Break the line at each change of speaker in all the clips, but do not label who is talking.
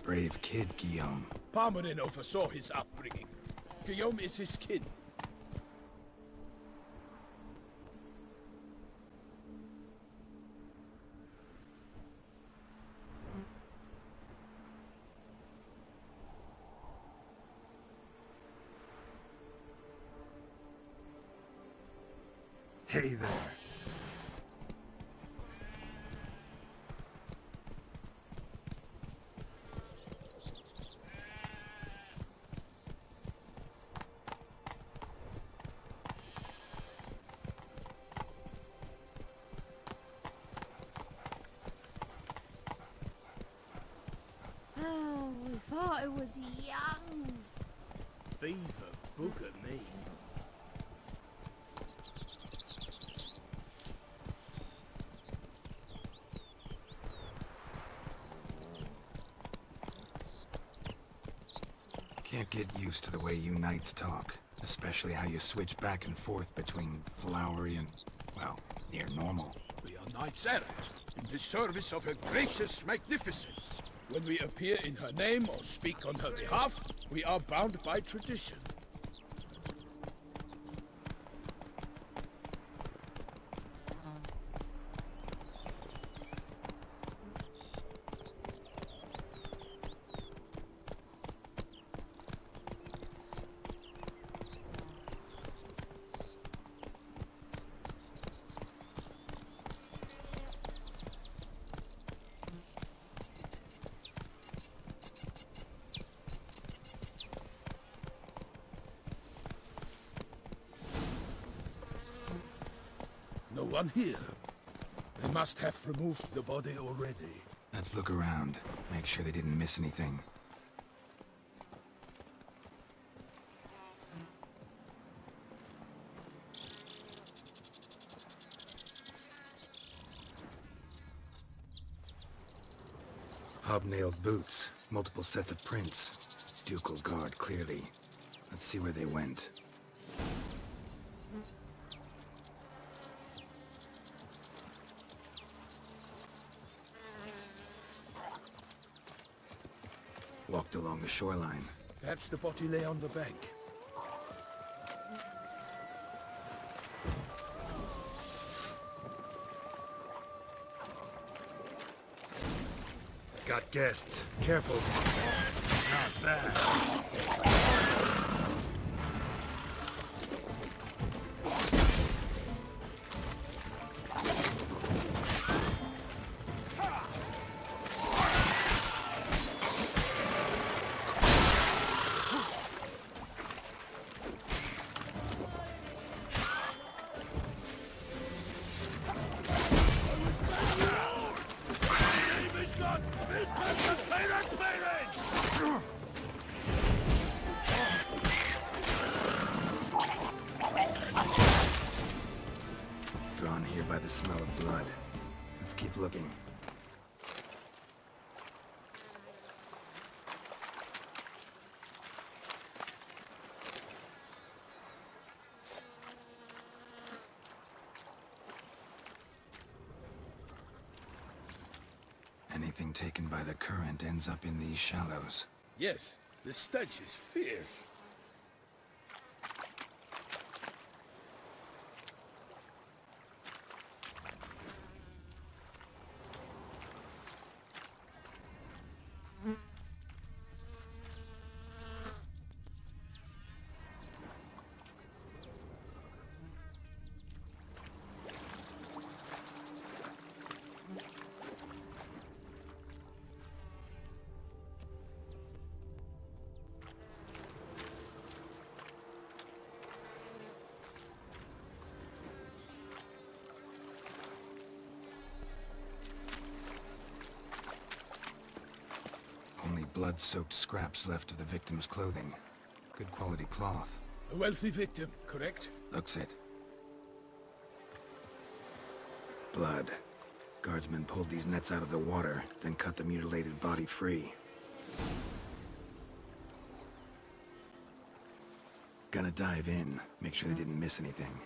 Brave kid, Guillaume.
Parmanin oversaw his upbringing. Guillaume is his kin.
Hey there.
Oh, we thought it was young.
Beaver booger me.
Can't get used to the way you knights talk. Especially how you switch back and forth between flowery and, well, near normal.
We are knights errant, in the service of her gracious magnificence. When we appear in her name or speak on her behalf, we are bound by tradition. No one here. They must have removed the body already.
Let's look around. Make sure they didn't miss anything. Hobnailed boots, multiple sets of prints. Ducal guard, clearly. Let's see where they went. Walked along the shoreline.
Perhaps the body lay on the bank.
Got guests. Careful. Not bad. Drawn here by the smell of blood. Let's keep looking. Anything taken by the current ends up in these shallows.
Yes, the stench is fierce. Only blood-soaked scraps left of the victim's clothing. Good quality cloth. A wealthy victim, correct?
Looks it. Blood. Guardsmen pulled these nets out of the water, then cut the mutilated body free. Gonna dive in, make sure they didn't miss anything.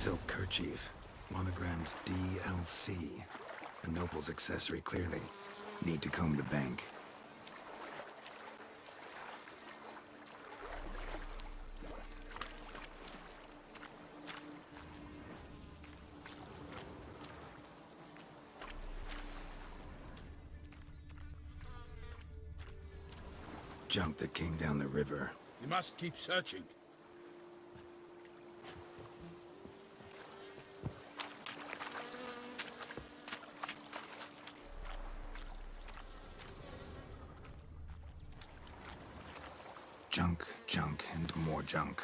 silk kerchief, monogrammed DLC. A noble's accessory, clearly. Need to comb the bank. Junk that came down the river.
We must keep searching.
Junk, junk, and more junk.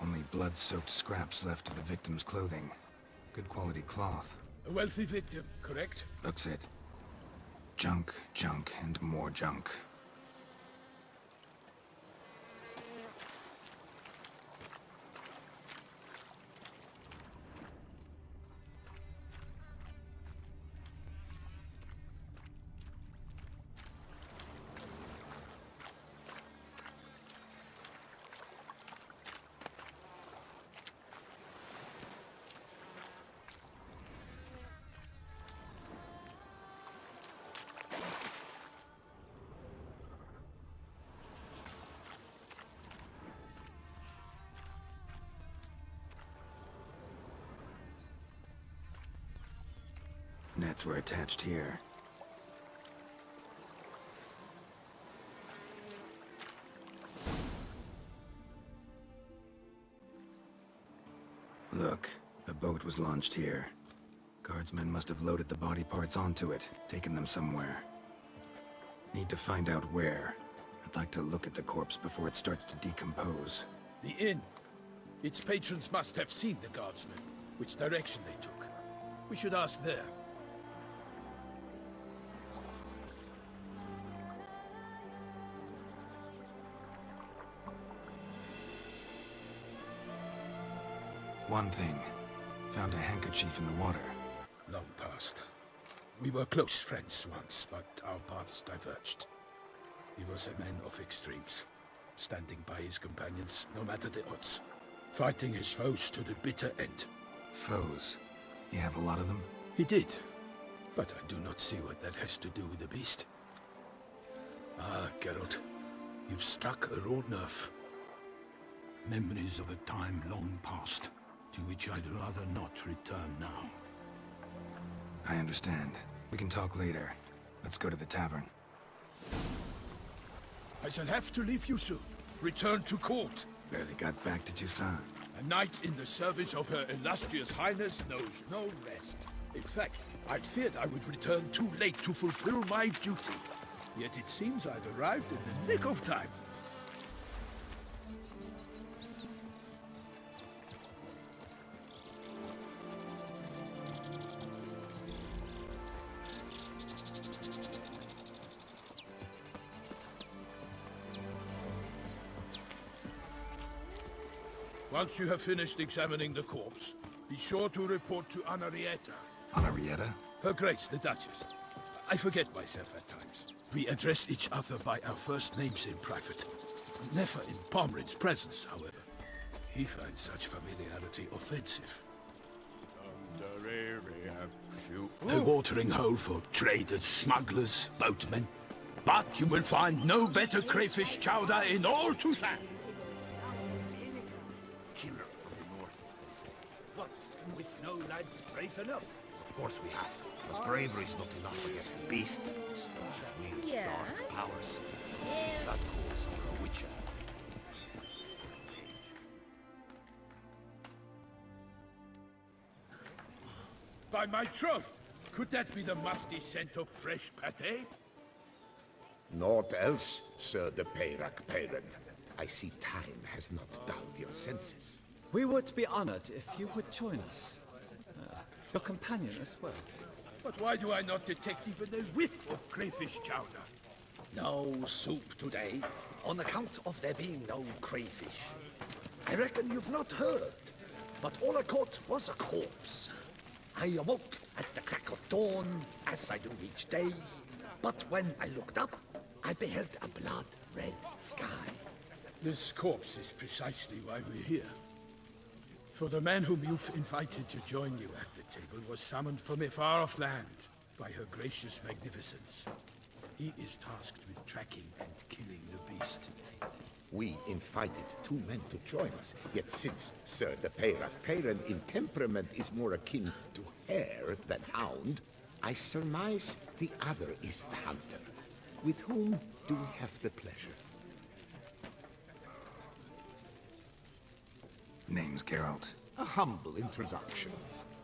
Only blood-soaked scraps left of the victim's clothing. Good quality cloth.
A wealthy victim, correct?
Looks it. Junk, junk, and more junk. Nets were attached here. Look, a boat was launched here. Guardsmen must have loaded the body parts onto it, taken them somewhere. Need to find out where. I'd like to look at the corpse before it starts to decompose.
The inn. Its patrons must have seen the guardsmen, which direction they took. We should ask there.
One thing. Found a handkerchief in the water.
Long past. We were close friends once, but our paths diverged. He was a man of extremes, standing by his companions no matter the odds, fighting his foes to the bitter end.
Foes? You have a lot of them?
He did, but I do not see what that has to do with the beast. Ah, Geralt, you've struck a raw nerve. Memories of a time long past, to which I'd rather not return now.
I understand. We can talk later. Let's go to the tavern.
I shall have to leave you soon. Return to court.
Barely got back to Toussaint.
A knight in the service of Her Illustrious Highness knows no rest. In fact, I'd feared I would return too late to fulfill my duty. Yet it seems I've arrived in the nick of time. Once you have finished examining the corpse, be sure to report to Anarietta.
Anarietta?
Her Grace, the Duchess. I forget myself at times. We address each other by our first names in private. Never in Pomrin's presence, however. He finds such familiarity offensive. A watering hole for traders, smugglers, boatmen. But you will find no better crayfish chowder in all Toussaint.
Killer from the north, they say. What? With no lads brave enough? Of course we have. But bravery's not enough against the beast. Wields
Yes.
dark powers.
Yes.
That calls for a witcher.
By my troth, could that be the musty scent of fresh pâté?
Naught else, Sir de Peyrac Peyren. I see time has not dulled your senses.
We would be honored if you would join us. Your companion as well.
But why do I not detect even a whiff of crayfish chowder?
No soup today, on account of there being no crayfish. I reckon you've not heard, but all I caught was a corpse. I awoke at the crack of dawn, as I do each day. But when I looked up, I beheld a blood-red sky.
This corpse is precisely why we're here. For the man whom you've invited to join you at the table was summoned from a far-off land by her gracious magnificence. He is tasked with tracking and killing the beast.
We invited 2 men to join us, yet since Sir the Peyrak in temperament is more akin to hare than hound, I surmise the other is the hunter. With whom do we have the pleasure?
Name's Geralt.
A humble introduction.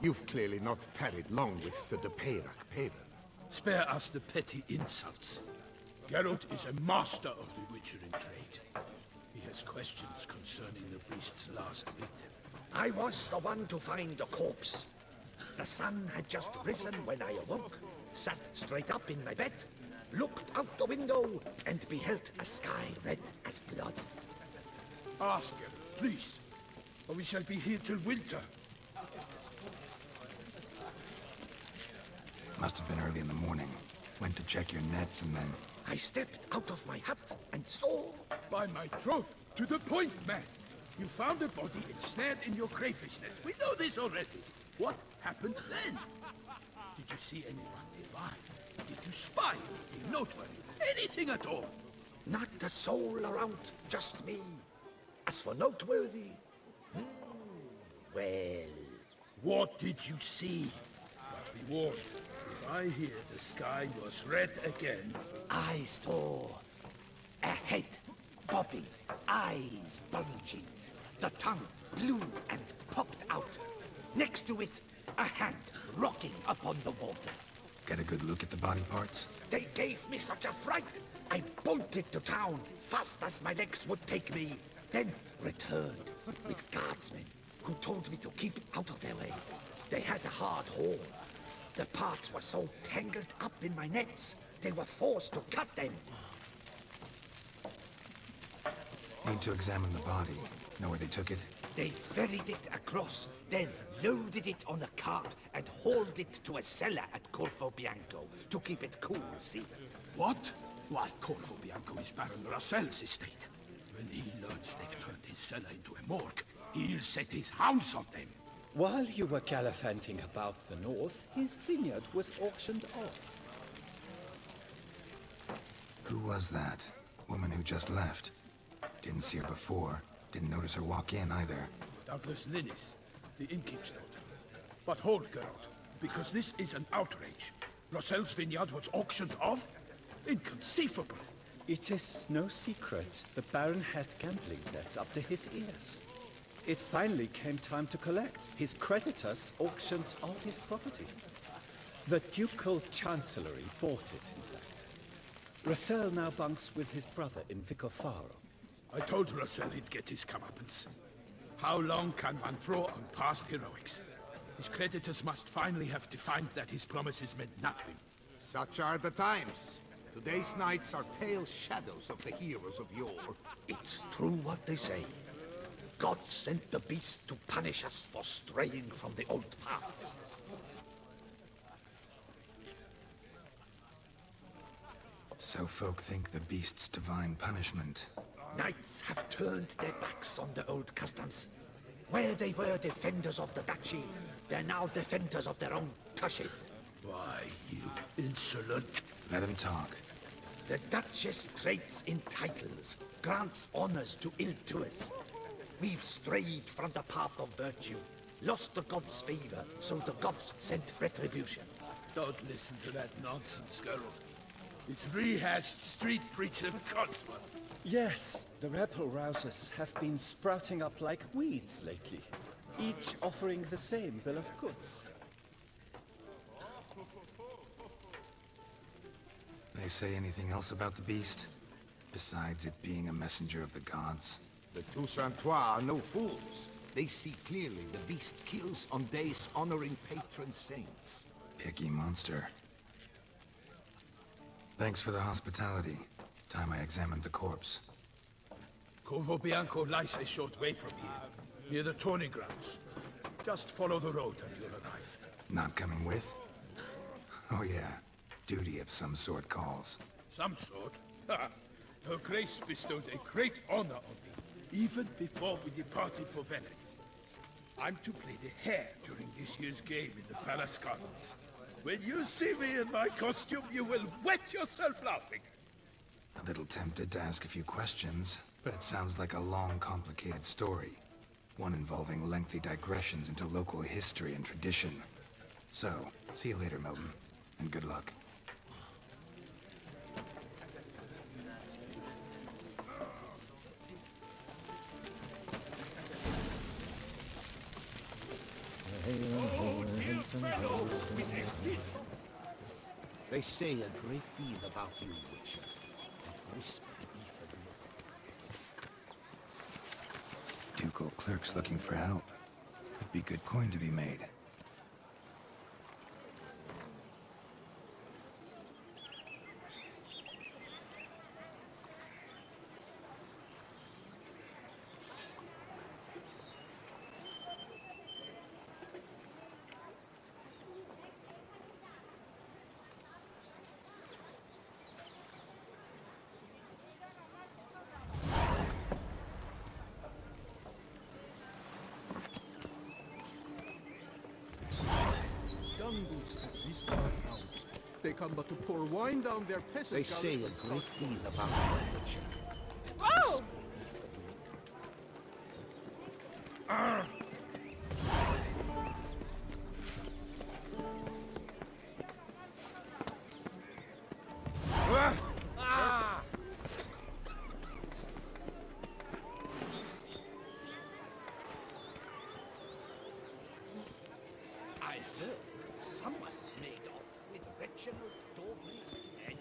You've clearly not tarried long with Sir the Peyrak.
Spare us the petty insults. Geralt is a master of the Witcher in trade. He has questions concerning the beast's last victim.
I was the one to find the corpse. The sun had just risen when I awoke, sat straight up in my bed, looked out the window, and beheld a sky red as blood.
Ask Geralt, please, or we shall be here till winter.
Must have been early in the morning. Went to check your nets and then...
I stepped out of my hut and saw...
By my troth, to the point, man. You found a body ensnared in your crayfish nets. We know this already. What happened then? Did you see anyone nearby? Did you spy anything noteworthy? Anything at all?
Not a soul around, just me. As for noteworthy... well...
What did you see? But be warned, if I hear the sky was red again...
I saw a head bobbing, eyes bulging, the tongue blue and popped out. Next to it, a hand rocking upon the water.
Get a good look at the body parts?
They gave me such a fright. I bolted to town, fast as my legs would take me, then returned with guardsmen who told me to keep out of their way. They had a hard haul. The parts were so tangled up in my nets, they were forced to cut them.
Need to examine the body. Know where they took it?
They ferried it across, then loaded it on a cart and hauled it to a cellar at Corvo Bianco to keep it cool, see?
What? Why, Corvo Bianco is Baron Russell's estate. When he learns they've turned his cellar into a morgue, he'll set his hounds on them.
While you were gallivanting about the north, his vineyard was auctioned off.
Who was that? Woman who just left. Didn't see her before. Didn't notice her walk in either.
Doubtless Linnis, the innkeep's daughter. But hold, Geralt, because this is an outrage. Russell's vineyard was auctioned off? Inconceivable!
It is no secret the Baron had gambling debts up to his ears. It finally came time to collect. His creditors auctioned off his property. The Ducal Chancellery bought it, in fact. Russell now bunks with his brother in Vicofaro.
I told Russell he'd get his comeuppance. How long can one draw on past heroics? His creditors must finally have defined that his promises meant nothing.
Such are the times. Today's knights are pale shadows of the heroes of yore.
It's true what they say. God sent the beast to punish us for straying from the old paths.
So folk think the beast's divine punishment.
Knights have turned their backs on the old customs. Where they were defenders of the duchy, they're now defenders of their own tushes.
Why, you insolent...
Let him talk.
The Duchess trades in titles, grants honors to ill-doers. We've strayed from the path of virtue, lost the gods' favor, so the gods sent retribution.
Don't listen to that nonsense, Geralt. It's rehashed street preacher Codswell.
Yes, the rebel rousers have been sprouting up like weeds lately, each offering the same bill of goods.
They say anything else about the beast? Besides it being a messenger of the gods?
The Toussaintois are no fools. They see clearly the beast kills on days honoring patron saints.
Picky monster. Thanks for the hospitality. Time I examined the corpse.
Corvo Bianco lies a short way from here, near the tourney grounds. Just follow the road and you'll arrive.
Not coming with? Oh yeah, duty of some sort calls.
Some sort? Her Grace bestowed a great honor on me, even before we departed for Velen. I'm to play the hare during this year's game in the Palace Gardens. When you see me in my costume, you will wet yourself laughing.
A little tempted to ask a few questions, but it sounds like a long, complicated story. One involving lengthy digressions into local history and tradition. So, see you later, Milton, and good luck.
They say a great deal about you, Witcher, and whisper even more.
Ducal clerks looking for help. Could be good coin to be made.
Young boots that this far down. They come but to pour wine down their peasant.
They say a great deal about you, Witcher.
Whoa!
I heard someone's made off with Reginald Dorbley's engine.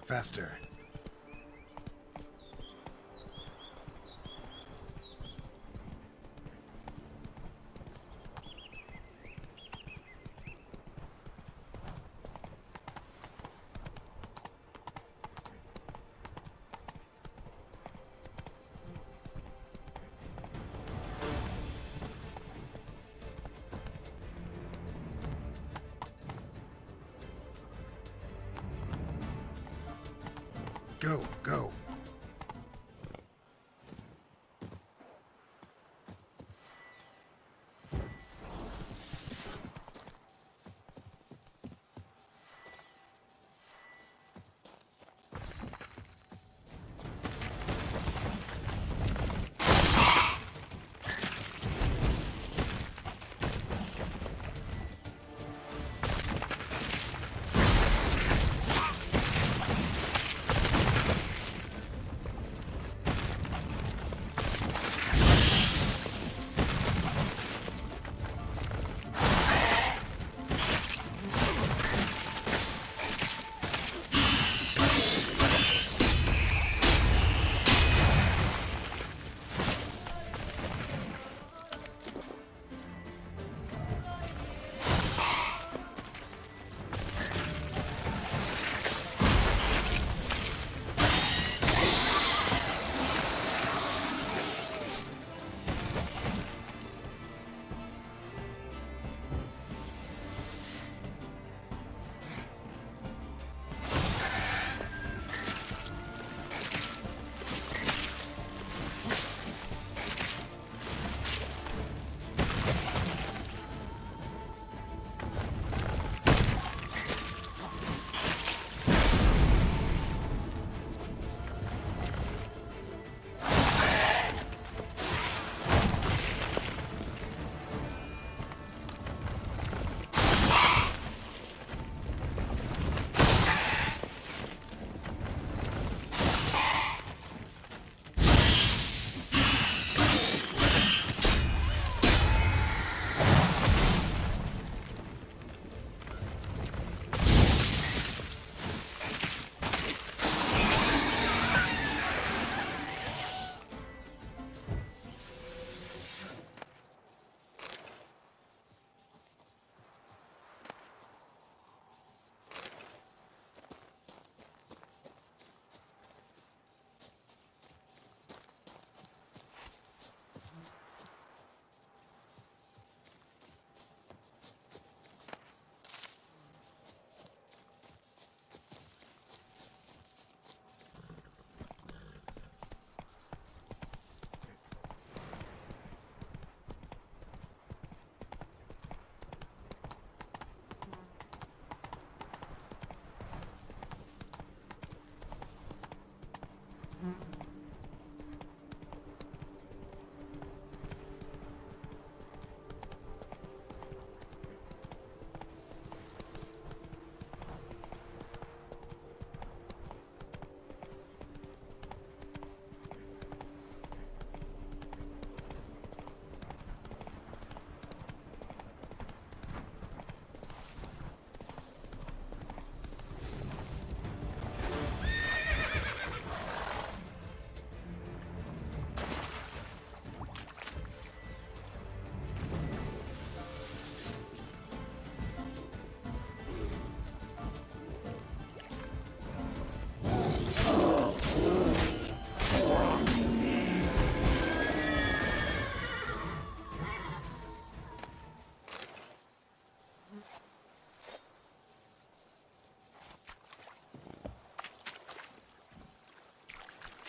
Faster. Go, go.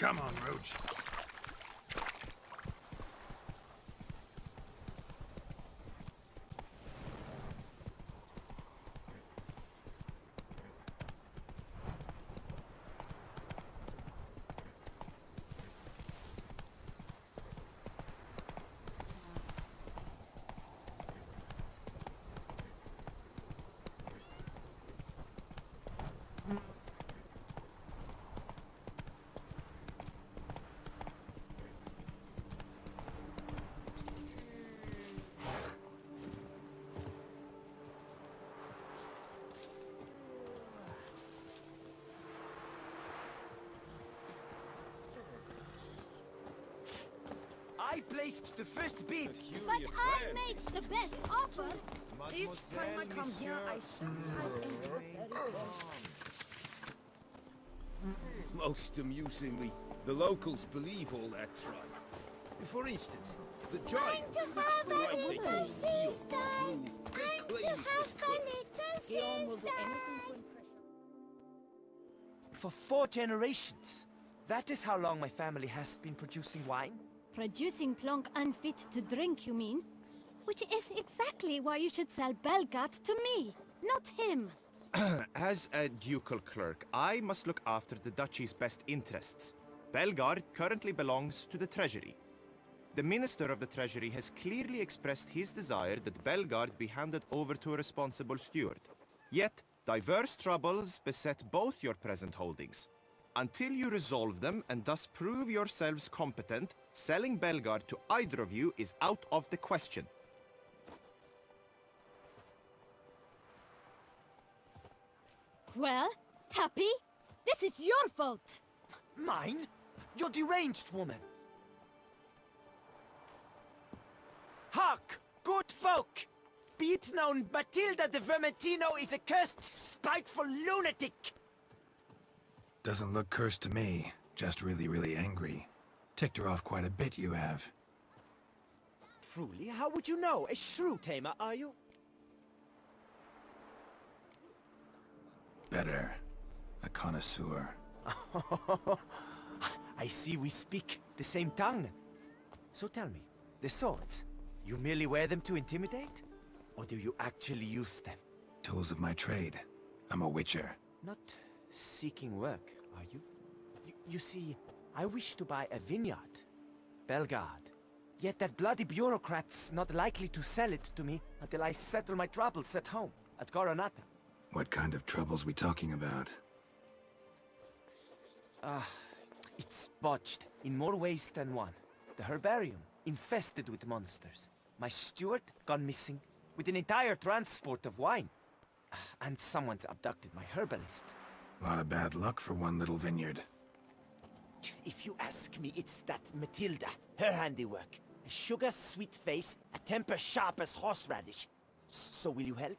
Come on, Roach.
I placed the first bid.
But I made the best offer.
Each time I come here, I sometimes endure very long.
Most amusingly, the locals believe all that tribe. For instance, the giant.
To have a little sister. I'm to have a little
Gion will do
sister.
anything to impress
For 4 generations. That is how long my family has been producing wine.
Producing plonk unfit to drink, you mean? Which is exactly why you should sell Belgat to me, not him.
As a ducal clerk, I must look after the duchy's best interests. Belgard currently belongs to the treasury. The minister of the treasury has clearly expressed his desire that Belgard be handed over to a responsible steward. Yet, diverse troubles beset both your present holdings. Until you resolve them and thus prove yourselves competent, selling Belgard to either of you is out of the question.
Well, Happy? This is your fault.
Mine? You're deranged, woman. Hark, good folk! Be it known, Matilda de Vermentino is a cursed, spiteful lunatic!
Doesn't look cursed to me. Just really, really angry. Ticked her off quite a bit, you have.
Truly, how would you know? A shrew tamer, are you?
Better. A connoisseur.
I see we speak the same tongue. So tell me, the swords, you merely wear them to intimidate? Or do you actually use them?
Tools of my trade. I'm a witcher.
Not seeking work, are you? You see, I wish to buy a vineyard. Belgard. Yet that bloody bureaucrat's not likely to sell it to me until I settle my troubles at home, at Coronata.
What kind of troubles we talking about?
It's botched in more ways than one. The herbarium, infested with monsters. My steward gone missing, with an entire transport of wine. And someone's abducted my herbalist.
Lot of bad luck for one little vineyard.
If you ask me, it's that Matilda, her handiwork. A sugar-sweet face, a temper sharp as horseradish. So will you help?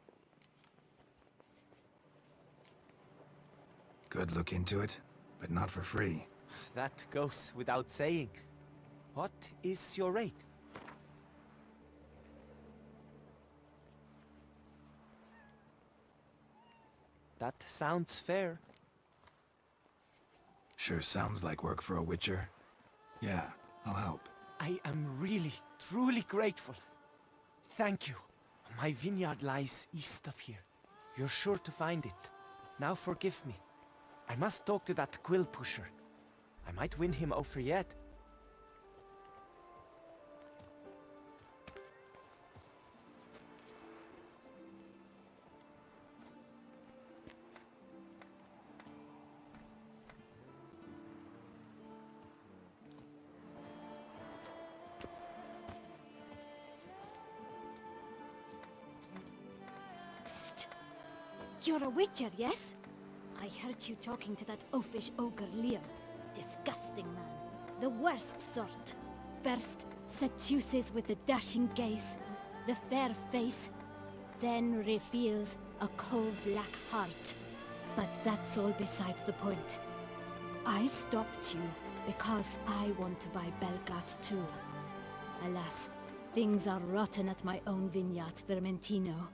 Good look into it, but not for free.
That goes without saying. What is your rate? That sounds fair.
Sure sounds like work for a witcher. Yeah, I'll help.
I am really, truly grateful. Thank you. My vineyard lies east of here. You're sure to find it. Now forgive me. I must talk to that quill pusher. I might win him over yet.
Psst. You're a witcher, yes? I heard you talking to that oafish ogre Liam. Disgusting man. The worst sort. First, seduces with the dashing gaze, the fair face, then reveals a coal-black heart. But that's all beside the point. I stopped you because I want to buy Belgat too. Alas, things are rotten at my own vineyard, Vermentino.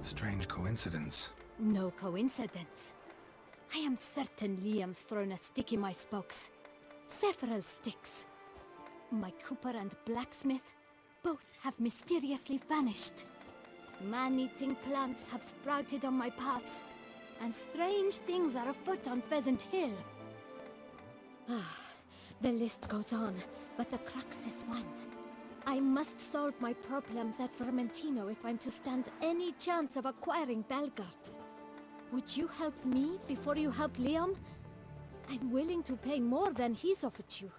Strange coincidence.
No coincidence. I am certain Liam's thrown a stick in my spokes. Several sticks. My cooper and blacksmith both have mysteriously vanished. Man-eating plants have sprouted on my paths, and strange things are afoot on Pheasant Hill. The list goes on, but the crux is one. I must solve my problems at Vermentino if I'm to stand any chance of acquiring Belgard. Would you help me before you help Liam? I'm willing to pay more than he's offered you.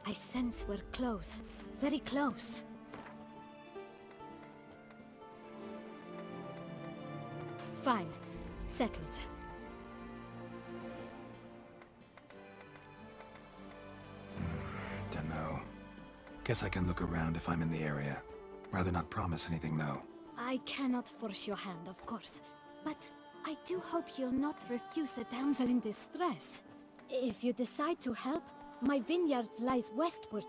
I sense we're close. Very close. Fine. Settled.
Dunno. Guess I can look around if I'm in the area. Rather not promise anything, though.
I cannot force your hand, of course. But I do hope you'll not refuse a damsel in distress. If you decide to help, my vineyard lies westward.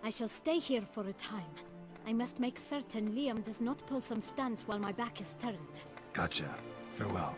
I shall stay here for a time. I must make certain Liam does not pull some stunt while my back is turned.
Gotcha. Farewell.